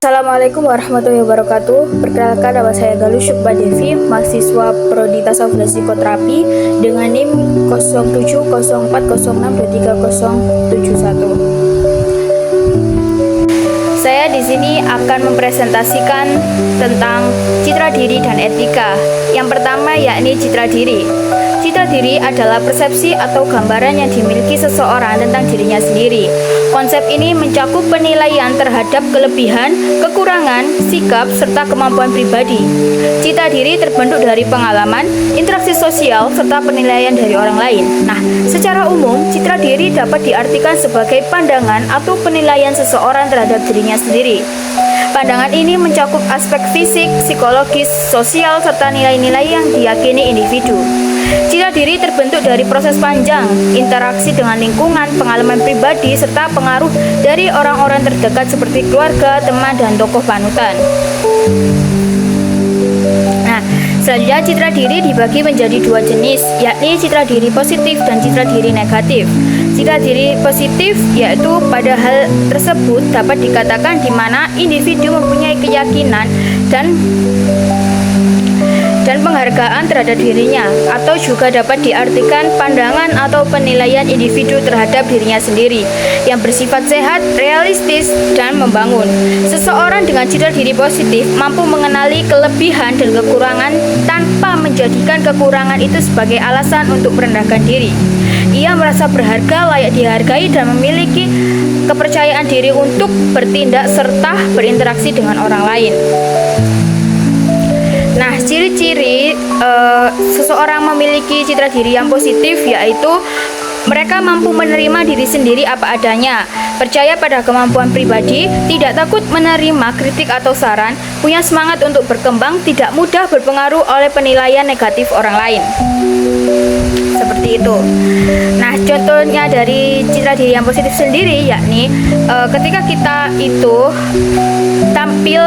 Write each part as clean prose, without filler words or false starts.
Assalamualaikum warahmatullahi wabarakatuh. Perkenalkan, nama saya Galuh Syukba Devi, mahasiswa Prodi Tasawuf dan Psikoterapi dengan NIM 070406230771. Saya di sini akan mempresentasikan tentang citra diri dan etika. Yang pertama yakni citra diri. Citra diri adalah persepsi atau gambaran yang dimiliki seseorang tentang dirinya sendiri. Konsep ini mencakup penilaian terhadap kelebihan, kekurangan, sikap, serta kemampuan pribadi. Citra diri terbentuk dari pengalaman, interaksi sosial, serta penilaian dari orang lain. Nah, secara umum, citra diri dapat diartikan sebagai pandangan atau penilaian seseorang terhadap dirinya sendiri. Pandangan ini mencakup aspek fisik, psikologis, sosial, serta nilai-nilai yang diyakini individu. Citra diri terbentuk dari proses panjang, interaksi dengan lingkungan, pengalaman pribadi, serta pengaruh dari orang-orang terdekat seperti keluarga, teman, dan tokoh panutan. Nah, selanjutnya citra diri dibagi menjadi dua jenis, yakni citra diri positif dan citra diri negatif. Citra diri positif yaitu pada hal tersebut dapat dikatakan di mana individu mempunyai keyakinan dan penghargaan terhadap dirinya, atau juga dapat diartikan pandangan atau penilaian individu terhadap dirinya sendiri yang bersifat sehat, realistis, dan membangun. Seseorang dengan citra diri positif mampu mengenali kelebihan dan kekurangan tanpa menjadikan kekurangan itu sebagai alasan untuk merendahkan diri. Ia merasa berharga, layak dihargai, dan memiliki kepercayaan diri untuk bertindak serta berinteraksi dengan orang lain. Nah, ciri-ciri seseorang memiliki citra diri yang positif yaitu mereka mampu menerima diri sendiri apa adanya, percaya pada kemampuan pribadi, tidak takut menerima kritik atau saran, punya semangat untuk berkembang, tidak mudah berpengaruh oleh penilaian negatif orang lain. Seperti itu. Nah, contohnya dari citra diri yang positif sendiri yakni ketika kita itu tampil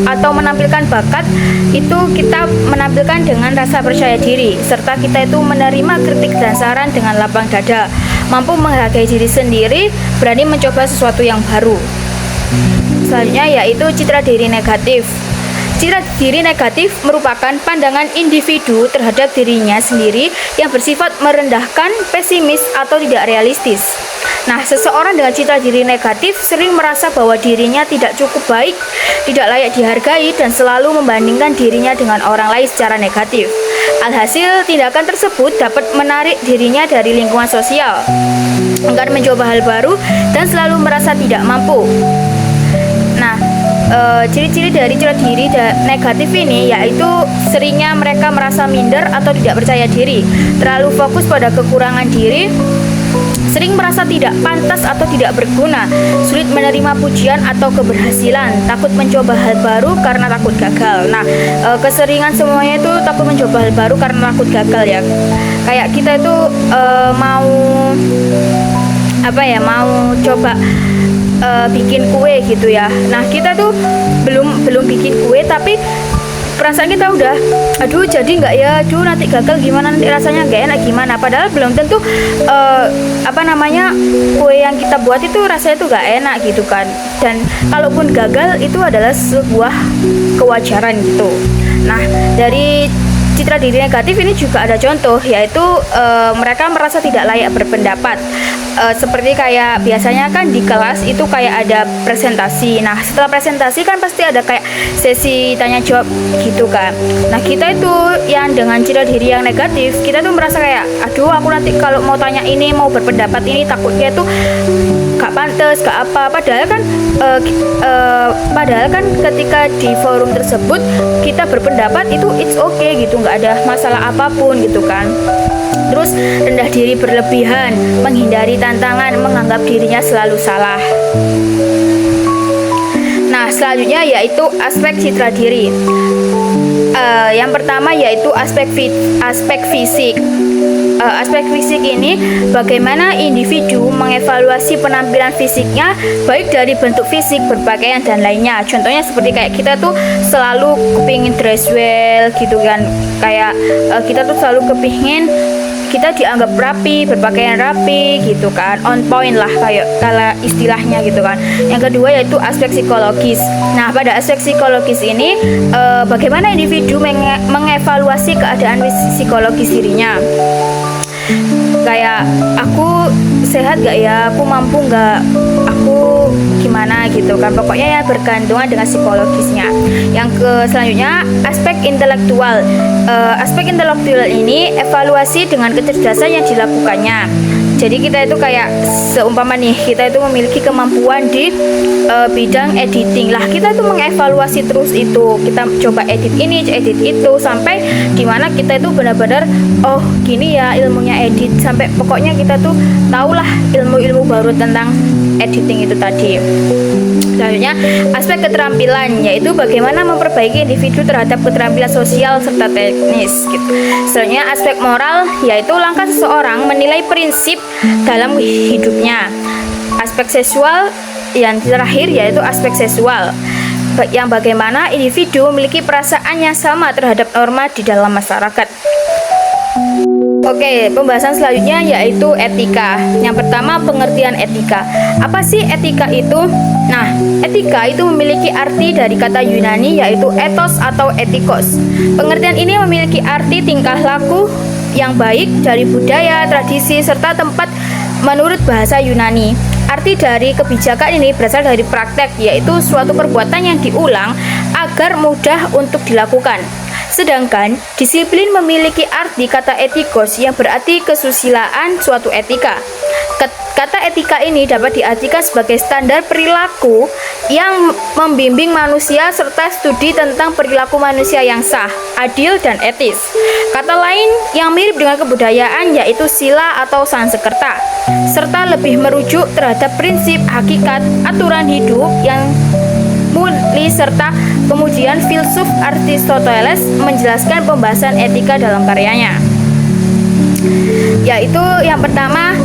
atau menampilkan bakat, itu kita menampilkan dengan rasa percaya diri, serta kita itu menerima kritik dan saran dengan lapang dada, mampu menghargai diri sendiri, berani mencoba sesuatu yang baru. Selanjutnya yaitu citra diri negatif. Citra diri negatif merupakan pandangan individu terhadap dirinya sendiri yang bersifat merendahkan, pesimis, atau tidak realistis. Nah, seseorang dengan citra diri negatif sering merasa bahwa dirinya tidak cukup baik, tidak layak dihargai, dan selalu membandingkan dirinya dengan orang lain secara negatif. Alhasil, tindakan tersebut dapat menarik dirinya dari lingkungan sosial, enggan mencoba hal baru, dan selalu merasa tidak mampu. Nah, ciri-ciri dari citra diri negatif ini yaitu seringnya mereka merasa minder atau tidak percaya diri, terlalu fokus pada kekurangan diri, sering merasa tidak pantas atau tidak berguna, sulit menerima pujian atau keberhasilan, takut mencoba hal baru karena takut gagal. Nah, keseringan semuanya itu takut mencoba hal baru karena takut gagal ya. Kayak kita itu mau coba bikin kue gitu ya. Nah, kita tuh belum bikin kue tapi perasaan kita udah, aduh jadi nggak ya, aduh nanti gagal gimana, nanti rasanya nggak enak gimana, padahal belum tentu kue yang kita buat itu rasanya tuh nggak enak gitu kan. Dan kalaupun gagal itu adalah sebuah kewajaran gitu. Nah, dari citra diri negatif ini juga ada contoh, yaitu mereka merasa tidak layak berpendapat. Seperti kayak biasanya kan di kelas itu kayak ada presentasi. Nah, setelah presentasi kan pasti ada kayak sesi tanya jawab gitu kan. Nah, kita itu yang dengan citra diri yang negatif, kita tuh merasa kayak, aduh aku nanti kalau mau tanya ini, mau berpendapat ini, takutnya tuh gak pantas, gak apa. Padahal kan ketika di forum tersebut kita berpendapat itu it's okay gitu, nggak ada masalah apapun gitu kan. Terus rendah diri berlebihan, menghindari tantangan, menganggap dirinya selalu salah. Nah, selanjutnya yaitu aspek citra diri. Yang pertama yaitu aspek fisik. Aspek fisik ini bagaimana individu mengevaluasi penampilan fisiknya, baik dari bentuk fisik, berpakaian, dan lainnya. Contohnya seperti kayak kita tuh selalu kepingin dress well gitu kan, kayak kita tuh selalu kepingin kita dianggap rapi, berpakaian rapi gitu kan, on point lah kayak kala istilahnya gitu kan. Yang kedua yaitu aspek psikologis. Nah, pada aspek psikologis ini bagaimana individu mengevaluasi keadaan psikologis dirinya. Kayak aku sehat gak ya, aku mampu gak, aku gimana gitu kan, pokoknya ya bergantungan dengan psikologisnya. Yang selanjutnya aspek intelektual. Aspek intelektual ini evaluasi dengan kecerdasan yang dilakukannya. Jadi kita itu kayak seumpama nih, kita itu memiliki kemampuan di bidang editing lah, kita itu mengevaluasi terus itu, kita coba edit ini, edit itu, sampai dimana kita itu benar-benar oh gini ya ilmunya edit, sampai pokoknya kita tuh tahulah ilmu-ilmu baru tentang editing itu tadi. Selanjutnya aspek keterampilan, yaitu bagaimana memperbaiki individu terhadap keterampilan sosial serta teknis gitu. Selanjutnya aspek moral, yaitu langkah seseorang menilai prinsip dalam hidupnya. Aspek seksual yang terakhir yaitu aspek seksual, yang bagaimana individu memiliki perasaan yang sama terhadap norma di dalam masyarakat. Oke, pembahasan selanjutnya yaitu etika. Yang pertama, pengertian etika. Apa sih etika itu? Nah, etika itu memiliki arti dari kata Yunani yaitu ethos atau etikos. Pengertian ini memiliki arti tingkah laku yang baik dari budaya, tradisi, serta tempat menurut bahasa Yunani. Arti dari kebijakan ini berasal dari praktek, yaitu suatu perbuatan yang diulang agar mudah untuk dilakukan. Sedangkan disiplin memiliki arti kata etikos yang berarti kesusilaan suatu etika. Kata etika ini dapat diartikan sebagai standar perilaku yang membimbing manusia serta studi tentang perilaku manusia yang sah, adil, dan etis. Kata lain yang mirip dengan kebudayaan yaitu sila atau sansekerta, serta lebih merujuk terhadap prinsip, hakikat, aturan hidup yang murni, serta kemudian filsuf Aristoteles menjelaskan pembahasan etika dalam karyanya. Yaitu yang pertama,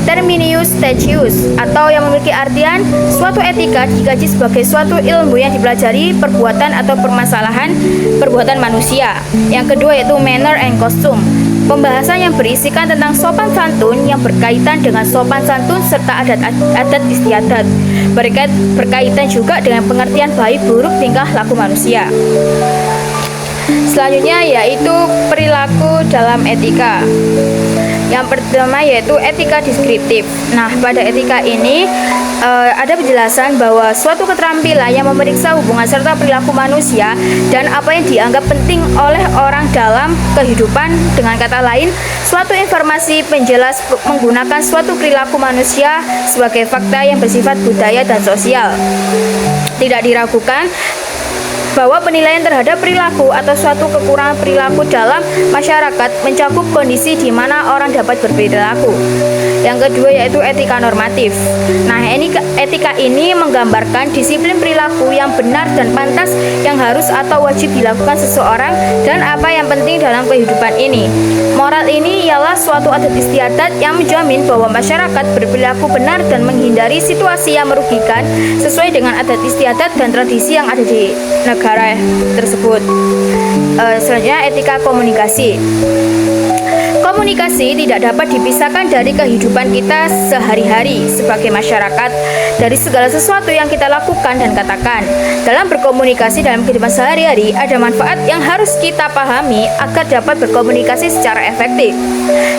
terminus statius, atau yang memiliki artian suatu etika dikaji sebagai suatu ilmu yang dipelajari perbuatan atau permasalahan perbuatan manusia. Yang kedua yaitu manner and costume, pembahasan yang berisikan tentang sopan santun yang berkaitan dengan sopan santun serta adat istiadat, berkaitan juga dengan pengertian baik buruk tingkah laku manusia. Selanjutnya yaitu perilaku dalam etika. Yang pertama yaitu etika deskriptif. Nah, pada etika ini ada penjelasan bahwa suatu keterampilan yang memeriksa hubungan serta perilaku manusia dan apa yang dianggap penting oleh orang dalam kehidupan. Dengan kata lain, suatu informasi penjelas menggunakan suatu perilaku manusia sebagai fakta yang bersifat budaya dan sosial. Tidak diragukan bahwa penilaian terhadap perilaku atau suatu kekurangan perilaku dalam masyarakat mencakup kondisi di mana orang dapat berperilaku. Yang kedua yaitu etika normatif. Nah, etika ini menggambarkan disiplin perilaku yang benar dan pantas yang harus atau wajib dilakukan seseorang dan apa yang penting dalam kehidupan ini. Moral ini ialah suatu adat istiadat yang menjamin bahwa masyarakat berperilaku benar dan menghindari situasi yang merugikan sesuai dengan adat istiadat dan tradisi yang ada di negara tersebut. Selanjutnya etika komunikasi. Komunikasi tidak dapat dipisahkan dari kehidupan kita sehari-hari sebagai masyarakat, dari segala sesuatu yang kita lakukan dan katakan. Dalam berkomunikasi dalam kehidupan sehari-hari, ada manfaat yang harus kita pahami agar dapat berkomunikasi secara efektif.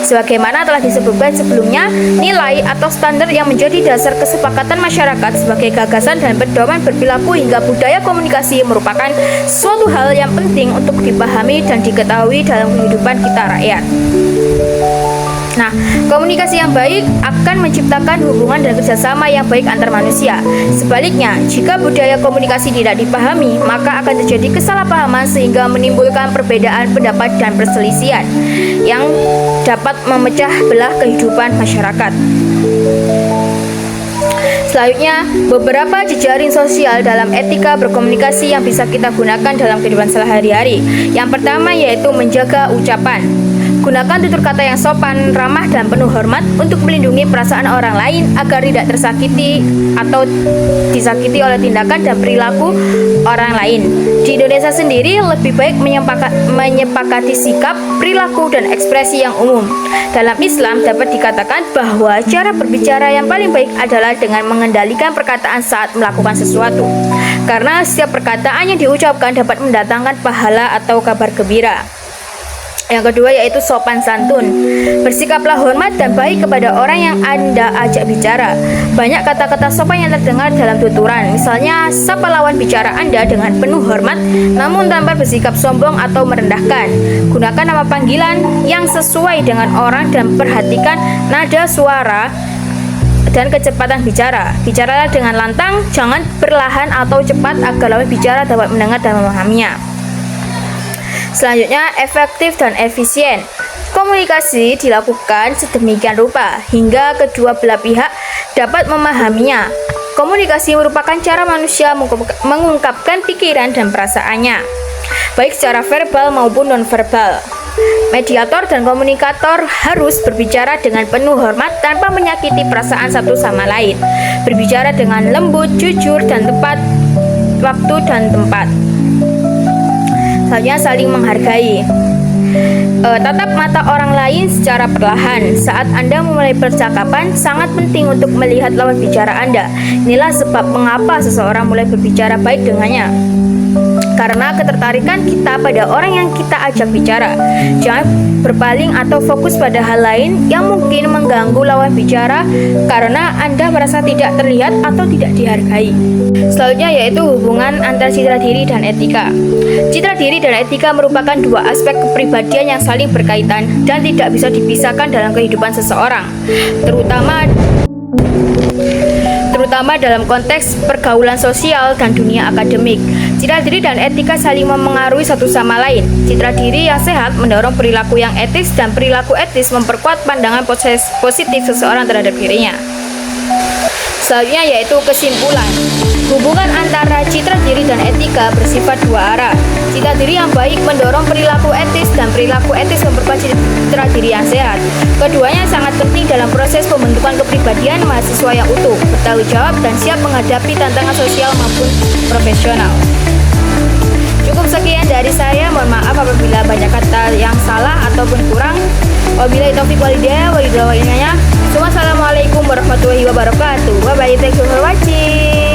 Sebagaimana telah disebutkan sebelumnya, nilai atau standar yang menjadi dasar kesepakatan masyarakat sebagai gagasan dan pedoman berperilaku hingga budaya komunikasi merupakan suatu hal yang penting untuk dipahami dan diketahui dalam kehidupan kita rakyat. Nah, komunikasi yang baik akan menciptakan hubungan dan kerjasama yang baik antar manusia. Sebaliknya, jika budaya komunikasi tidak dipahami, maka akan terjadi kesalahpahaman sehingga menimbulkan perbedaan pendapat dan perselisihan yang dapat memecah belah kehidupan masyarakat. Selanjutnya, beberapa jejaring sosial dalam etika berkomunikasi yang bisa kita gunakan dalam kehidupan sehari-hari. Yang pertama yaitu menjaga ucapan. Gunakan tutur kata yang sopan, ramah, dan penuh hormat untuk melindungi perasaan orang lain agar tidak tersakiti atau disakiti oleh tindakan dan perilaku orang lain. Di Indonesia sendiri lebih baik menyepakati sikap, perilaku, dan ekspresi yang umum. Dalam Islam dapat dikatakan bahwa cara berbicara yang paling baik adalah dengan mengendalikan perkataan saat melakukan sesuatu. Karena setiap perkataan yang diucapkan dapat mendatangkan pahala atau kabar gembira. Yang kedua yaitu sopan santun. Bersikaplah hormat dan baik kepada orang yang Anda ajak bicara. Banyak kata-kata sopan yang terdengar dalam tuturan. Misalnya, sapa lawan bicara Anda dengan penuh hormat, namun tanpa bersikap sombong atau merendahkan. Gunakan nama panggilan yang sesuai dengan orang dan perhatikan nada suara dan kecepatan bicara. Bicaralah dengan lantang, jangan perlahan atau cepat agar lawan bicara dapat mendengar dan memahaminya. Selanjutnya, efektif dan efisien. Komunikasi dilakukan sedemikian rupa hingga kedua belah pihak dapat memahaminya. Komunikasi merupakan cara manusia mengungkapkan pikiran dan perasaannya, baik secara verbal maupun nonverbal. Mediator dan komunikator harus berbicara dengan penuh hormat tanpa menyakiti perasaan satu sama lain. Berbicara dengan lembut, jujur, dan tepat waktu dan tempat. Selanjutnya, saling menghargai. Tatap mata orang lain secara perlahan. Saat Anda memulai percakapan, sangat penting untuk melihat lawan bicara Anda. Inilah sebab mengapa seseorang mulai berbicara baik dengannya. Karena ketertarikan kita pada orang yang kita ajak bicara. Jangan berpaling atau fokus pada hal lain yang mungkin mengganggu lawan bicara karena Anda merasa tidak terlihat atau tidak dihargai. Selanjutnya yaitu hubungan antara citra diri dan etika. Citra diri dan etika merupakan dua aspek kepribadian yang saling berkaitan dan tidak bisa dipisahkan dalam kehidupan seseorang, terutama dalam konteks pergaulan sosial dan dunia akademik. Citra diri dan etika saling memengaruhi satu sama lain. Citra diri yang sehat mendorong perilaku yang etis dan perilaku etis memperkuat pandangan positif seseorang terhadap dirinya. Selanjutnya yaitu kesimpulan. Hubungan antara citra diri dan etika bersifat dua arah. Citra diri yang baik mendorong perilaku etis dan perilaku etis memperkuat citra diri yang sehat. Keduanya sangat penting dalam proses pembentukan kepribadian mahasiswa yang utuh, bertanggung jawab, dan siap menghadapi tantangan sosial maupun profesional. Cukup sekian dari saya. Mohon maaf apabila banyak kata yang salah ataupun kurang. Wabillahi taufiq wal hidayah. Wassalamualaikum warahmatullahi wabarakatuh. Bye bye. Thank you for watching.